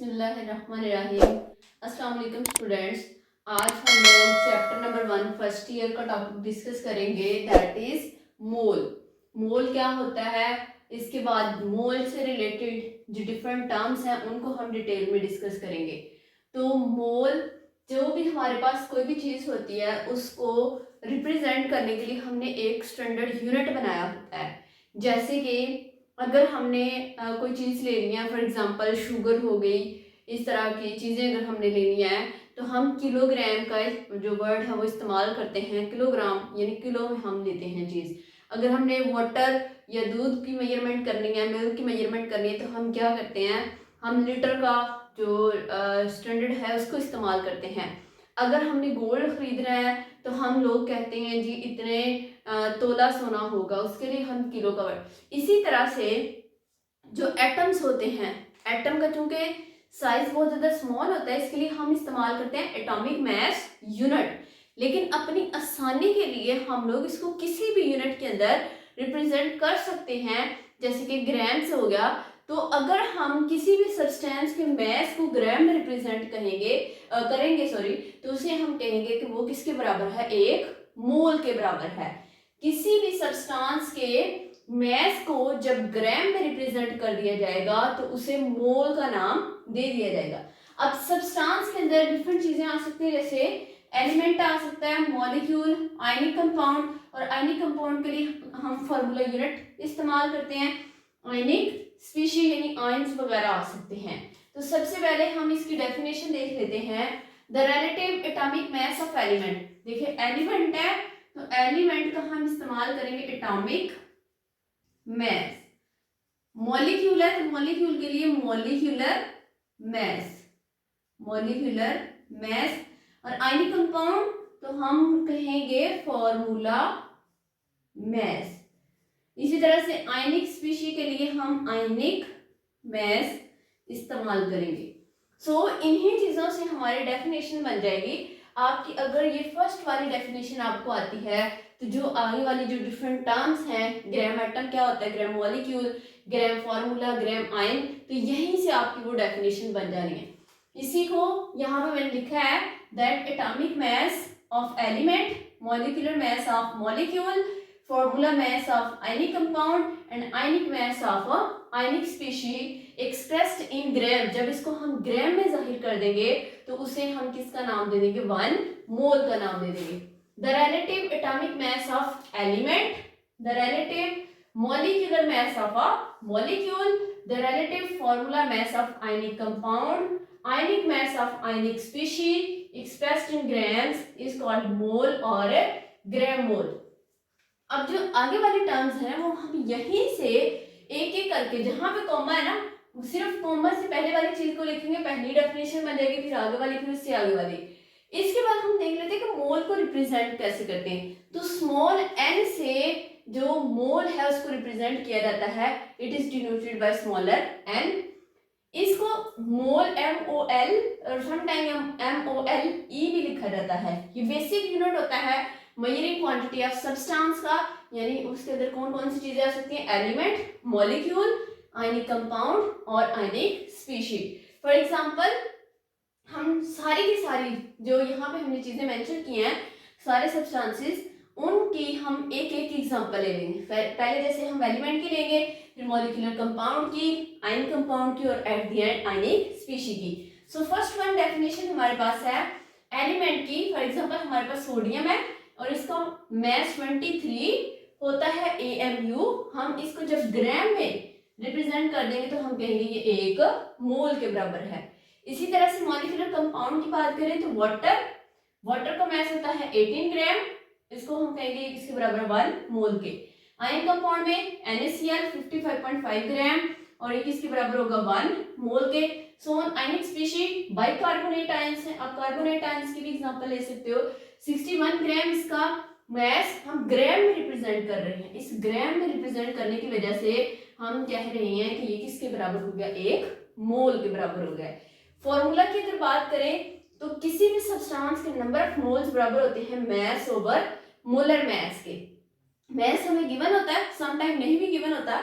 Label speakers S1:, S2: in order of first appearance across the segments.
S1: बिस्मिल्लाहिर्रहमानिर्रहीम। अस्सलाम वालेकुम स्टूडेंट्स। आज हम लोग चैप्टर नंबर 1 फर्स्ट ईयर का टॉपिक डिस्कस करेंगे, दैट इज मोल। मोल क्या होता है, इसके बाद मोल से रिलेटेड जो डिफरेंट टर्म्स हैं उनको हम डिटेल में डिस्कस करेंगे। तो मोल, जो भी हमारे पास कोई भी चीज़ होती है उसको रिप्रेजेंट करने के लिए हमने एक स्टैंडर्ड यूनिट बनाया होता है। जैसे कि अगर हमने कोई चीज़ लेनी है, फॉर एग्जांपल शुगर हो गई, इस तरह की चीज़ें अगर हमने लेनी है तो हम किलोग्राम का जो वर्ड है वो इस्तेमाल करते हैं। किलोग्राम यानी किलो में हम लेते हैं चीज़। अगर हमने वाटर या दूध की मेजरमेंट करनी है, मिल्क की मेजरमेंट करनी है, तो हम क्या करते हैं, हम लीटर का जो स्टैंडर्ड है उसको इस्तेमाल करते हैं। अगर हमने गोल्ड खरीदना है तो हम लोग कहते हैं जी इतने तोला सोना होगा, उसके लिए हम किलो का वर्ड। इसी तरह से जो एटम्स होते हैं, एटम का चूंकि साइज बहुत ज़्यादा स्मॉल होता है, इसके लिए हम इस्तेमाल करते हैं एटॉमिक मास यूनिट। लेकिन अपनी आसानी के लिए हम लोग इसको किसी भी यूनिट के अंदर रिप्रेजेंट कर सकते हैं, जैसे कि ग्राम से हो गया। तो अगर हम किसी भी सब्सटेंस के मास को ग्राम में रिप्रेजेंट करेंगे, तो उसे हम कहेंगे कि वो किसके बराबर है, एक मोल के बराबर है। किसी भी सब्सटेंस के मास को जब ग्राम में रिप्रेजेंट कर दिया जाएगा तो उसे मोल का नाम दे दिया जाएगा। अब सब्सटेंस के अंदर डिफरेंट चीजें आ सकती है, जैसे एलिमेंट आ सकता है, मॉलिक्यूल, आयनिक कंपाउंड। और आयनिक कंपाउंड के लिए हम फार्मूला यूनिट इस्तेमाल करते हैं, आयनिक स्पीशी यानी आयंस वगैरह आ सकते हैं। तो सबसे पहले हम इसकी डेफिनेशन देख लेते हैं। The relative atomic mass of element. देखिए एलिमेंट है तो एलिमेंट का हम इस्तेमाल करेंगे एटॉमिक मास। मॉलिक्यूल है तो मॉलिक्यूल के लिए मॉलिक्यूलर मास, मॉलिक्यूलर मास। और आयनिक कंपाउंड तो हम कहेंगे फॉर्मूला मास। इसी तरह से आयनिक स्पीशी के लिए हम आयनिक मास इस्तेमाल करेंगे। सो इन्हीं चीजों से हमारी डेफिनेशन बन जाएगी। आपकी अगर ये फर्स्ट वाली डेफिनेशन आपको आती है तो जो आगे वाली जो डिफरेंट टर्म्स हैं, ग्राम एटम क्या होता है, ग्राम मॉलिक्यूल, ग्राम फार्मूला, ग्राम आयन, तो यहीं से आपकी वो डेफिनेशन बन जानी है। इसी को यहाँ पे मैंने लिखा है that atomic mass of element, molecular mass of molecule, formula mass of ionic compound and ionic mass of ionic species expressed in gram. जब इसको हम ग्राम में जाहिर कर देंगे तो उसे हम किसका नाम दे देंगे, 1 मोल का नाम दे देंगे। The relative atomic mass of element, the relative molecular mass of a molecule, the relative formula mass of ionic compound, ionic mass of ionic species expressed in grams is called mole और gram mole। अब जो आगे वाली terms हैं वो हम यहीं से एक एक करके, जहां पे कॉमा है ना, सिर्फ कॉमा से पहले वाली चीज को लिखेंगे, पहली डेफिनेशन बन जाएगी, फिर आगे वाली, फिर उससे आगे वाली। इसके बाद हम देख लेते हैं कि मोल को रिप्रेजेंट कैसे करते हैं। तो स्मॉल एन से जो मोल है उसको रिप्रेजेंट किया जाता है, it is denoted by smaller N. इसको मोल MOL और समटाइम MOLE भी लिखा जाता है। ये बेसिक यूनिट होता है मेजरिंग क्वांटिटी ऑफ सब्सटेंस का, यानी उसके अंदर कौन कौन सी चीजें आ सकती हैं, एलिमेंट, मॉलिक्यूल, आयनिक कंपाउंड और आयनिक स्पीशी। फॉर एग्जांपल हम सारी की सारी जो यहाँ पे हमने चीजें मेंशन की हैं, सारे सब्सटेंसेस, उनकी हम एक एक एग्जांपल ले लेंगे। पहले जैसे हम एलिमेंट की लेंगे, फिर मॉलिक्यूलर कंपाउंड की, आयनिक कंपाउंड की और at the end ionic species की। सो फर्स्ट वन डेफिनेशन हमारे पास है एलिमेंट की। फॉर एग्जांपल हमारे पास सोडियम है और इसका मास 23 होता है AMU। हम इसको जब ग्राम में रिप्रेजेंट कर देंगे तो हम कहेंगे ये एक मोल के बराबर है। इसी तरह से मॉलिक्यूलर कंपाउंड की बात करें तो वाटर का मास होता है 18 ग्राम, इसको हम कहेंगे किसके बराबर, 1 मोल के। आयन कंपाउंड में NaCl 55.5 ग्राम और ये किसके बराबर होगा, 1 मोल के। सोन आयनिक स्पीशी बाइकार्बोनेट आयंस है। आप कार्बोनेट आयंस की भी एग्जांपल ले सकते हो। 61 ग्राम इसका मास हम ग्राम में रिप्रेजेंट कर रहे हैं। इस ग्राम में रिप्रेजेंट करने की वजह से हम कह रहे हैं कि ये किसके बराबर हो गया, एक मोल के बराबर हो गया। फॉर्मूला की अगर बात करें तो किसी भी सब्सटेंस के नंबर ऑफ मोल्स बराबर होते हैं मास ओवर मोलर मास के। मास हमें गिवन होता है, सम टाइम नहीं भी गिवन होता।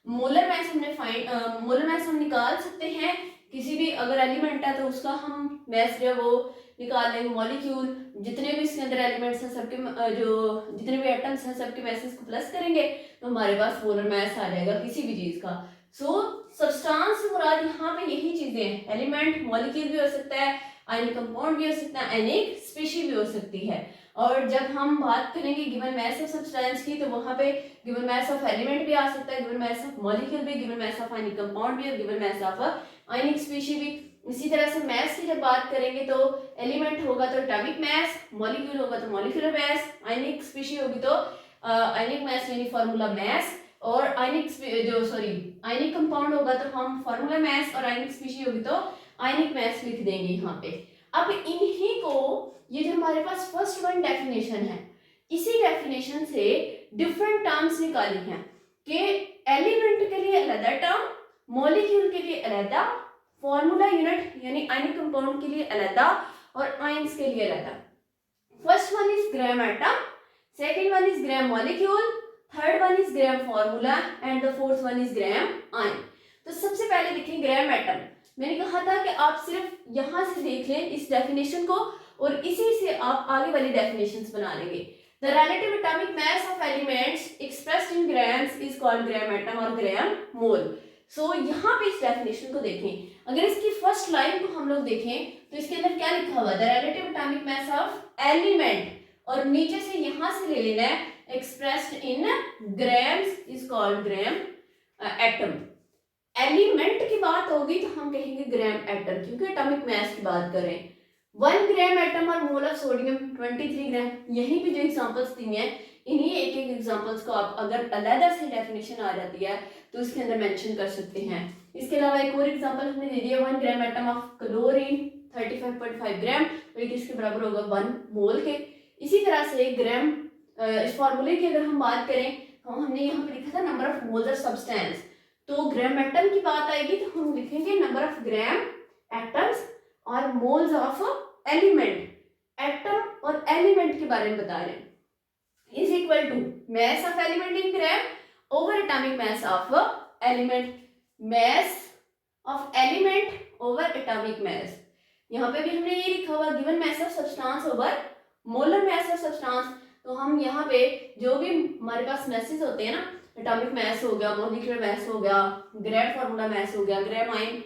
S1: मोलर मास हम निकाल सकते हैं किसी भी अगर एलिमेंट है तो उसका हम मास जो है वो निकाल लेंगे। मॉलिक्यूल जितने भी इसके अंदर एलिमेंट्स हैं सबके जो जितने भी एटम्स हैं सबके मैसेज को प्लस करेंगे तो हमारे पास मोलर मास आ जाएगा किसी भी चीज का। सो सब्सटेंस से मुराद यहाँ पे यही चीजें हैं, एलिमेंट, मॉलिक्यूल भी हो सकता है, आयनिक कंपाउंड भी हो सकता है, आयनिक स्पीशी भी हो सकती है। और जब हम बात करेंगे गिवन मास ऑफ सब्सटेंस की तो वहां पे गिवन मास ऑफ एलिमेंट भी आ सकता है, गिवन मास ऑफ मॉलिक्यूल भी, given mass of ionic compound भी और given mass of ionic species भी। इसी तरह से मास की जब बात करेंगे तो एलिमेंट होगा तो एटॉमिक मास, मॉलिक्यूल होगा तो मॉलिक्यूलर मास, आयनिक स्पीशी होगी तो आयनिक मास यानी फार्मूला मास, और आयनिक कंपाउंड होगा तो हम फार्मूला मास, और आयनिक स्पीशी होगी तो आयनिक मास लिख देंगे यहाँ पे। अब इन्हीं को ये जो हमारे पास फर्स्ट वन डेफिनेशन है, इसी डेफिनेशन से डिफरेंट टर्म्स निकाली हैं कि एलिमेंट के लिए अलग टर्म, मॉलिक्यूल के लिए अलग, फॉर्मूला यूनिट यानी आयनिक कंपाउंड के लिए अलग और आयंस के लिए अलग। First one is gram atom, second one is gram molecule, third one is gram formula and the fourth one is gram ion. तो सबसे पहले देखें ग्राम एटम। मैंने कहा था कि आप सिर्फ यहां से देख लें इस डेफिनेशन को और इसी से आप आगे वाली डेफिनेशंस बना लेंगे। The relative atomic mass of elements expressed in grams is called gram atom और ग्राम मोल। सो यहाँ पे इस डेफिनेशन को देखें, अगर इसकी फर्स्ट लाइन को हम लोग देखें तो इसके अंदर क्या लिखा हुआ है, the relative atomic mass of element, और नीचे से यहां से ले लेना है expressed in grams is called gram atom. Element की बात होगी तो हम कहेंगे ग्राम एटम, क्योंकि एटॉमिक मास की बात करें। 1 ग्राम एटम और मोल ऑफ सोडियम 23 ग्राम। यहीं पे जो एग्जांपल्स दी हैं इन्हीं एक एक एग्जांपल्स को आप अगर अलग से डेफिनेशन आ जाती है तो इसके अंदर मेंशन कर सकते हैं। इसके अलावा एक और एग्जांपल हमने दे दिया 1 ग्राम एटम ऑफ क्लोरीन 35.5 ग्राम, तो किसके बराबर होगा 1 मोल के। इसी तरह से ग्राम इस फॉर्मूले की अगर हम बात करें तो हमने यहाँ पे लिखा था number of moles of substance, तो ग्राम एटम की बात आएगी तो हम लिखेंगे नंबर ऑफ ग्राम एटम्स और मोल्स ऑफ एलिमेंट। एटम और एलिमेंट के बारे में बता रहे हैं, is equal to mass of element in gram over atomic mass of element, mass of element over atomic mass. यहाँ पे भी हमने ये लिखा हुआ given mass of substance over molar mass of substance. तो हम यहाँ पे जो भी हमारे पास मैसेज होते हैं ना, एटॉमिक मास हो गया, मॉलिक्यूलर मास हो गया, ग्राम फार्मूला मास हो गया, ग्राम आयन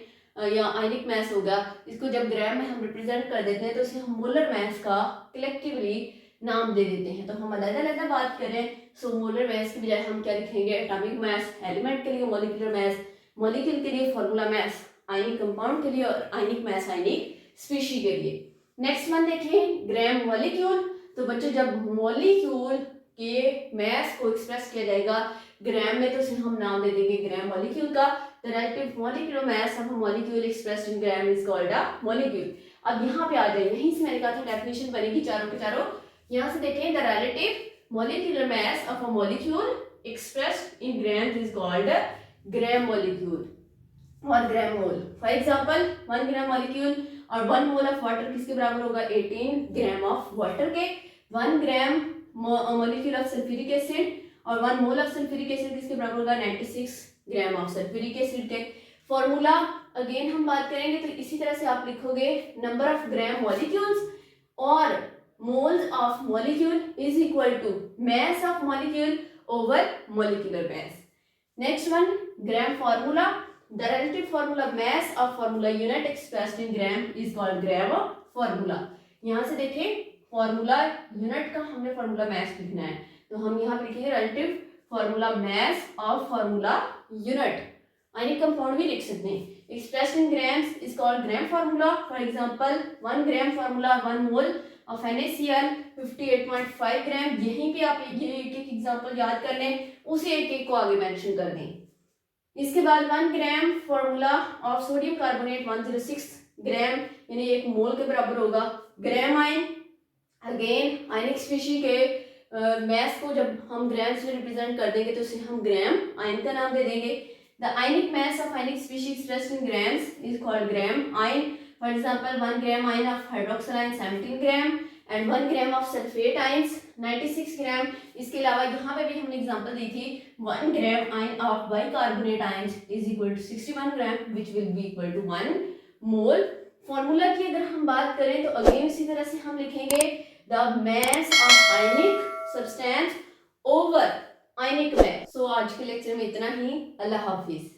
S1: या आयनिक मास हो गया, इसको जब ग्राम में हम रिप्रेजेंट कर देते हैं तो इसे हम मोलर मास का कलेक्टिवली नाम दे देते हैं। तो हम अलग अलग बात करें सो मोलर मास की बजाय हम क्या लिखेंगे एटॉमिक मास, एलिमेंट के लिए मॉलिक्यूलर मास, मॉलिक्यूल के लिए फार्मूला मास, आयनिक कंपाउंड के लिए और आयनिक मास आयनिक स्पीशी के लिए। नेक्स्ट वन देखें ग्राम मॉलिक्यूल। तो बच्चों जब मॉलिक्यूल के मास को एक्सप्रेस किया जाएगा ग्राम में तो उसे हम नाम दे देंगे ग्राम मॉलिक्यूल का। The relative molecular mass of a molecule expressed in gram is called a molecule. अब यहाँ पे आ जाए, यहीं से मैंने कहा था डेफिनेशन बनेगी चारों के चारों। यहाँ से देखें the relative molecular mass of a molecule expressed in gram is called gram molecule और ग्राम मोल। फॉर एग्जांपल 1 ग्राम मॉलिक्यूल और 1 मोल ऑफ वाटर किसके बराबर होगा 18 ग्राम ऑफ वाटर के। 1 gram molecule of sulphuric acid और 1 मोल ऑफ सल्फ्यूरिक एसिड किसके बराबर होगा 96 ग्राम ऑफ सल्फ्यूरिक एसिड के। फॉर्मूला अगेन हम बात करेंगे तो इसी तरह से आप लिखोगे नंबर ऑफ ग्राम मॉलिक्यूल्स और moles of molecule is equal to mass of molecule over molecular mass. Next one gram formula, the relative formula mass of formula unit expressed in gram is called gram formula. यहाँ से देखें formula unit का हमने formula mass लिखना है तो हम यहाँ पे लिखेंगे relative formula mass of formula unit. Ionic compound भी लिख सकते हैं, expressed in grams is called gram formula. For example 1 gram formula 1 mole of NaCl 58.5 ग्राम। यहीं पे आप ये एक एक एग्जांपल याद कर लें, उसे एक एक को आगे मेंशन कर दें। इसके बाद 1 gram formula of sodium carbonate 106 ग्राम यानी 1 मोल के बराबर होगा। ग्राम आयन अगेन आयनिक स्पीशी के मास को जब हम ग्राम से रिप्रेजेंट कर देंगे तो उसे हम ग्राम आयन का नाम दे देंगे। The ionic mass of ionic species expressed in grams is called gram ion. For example 1 gram ion of hydroxyl ion 17 gram and 1 gram of sulphate ions 96 ग्राम। इसके अलावा यहाँ पे भी हमने एग्जांपल दी थी 1 gram ion of bicarbonate ions is equal to 61 gram which will be equal to 1 mole. Formula की अगर हम बात करें तो अगेन इसी तरह से हम लिखेंगे the mass of ionic substance over ionic mass। सो आज के लेक्चर में इतना ही। अल्लाह हाफिज।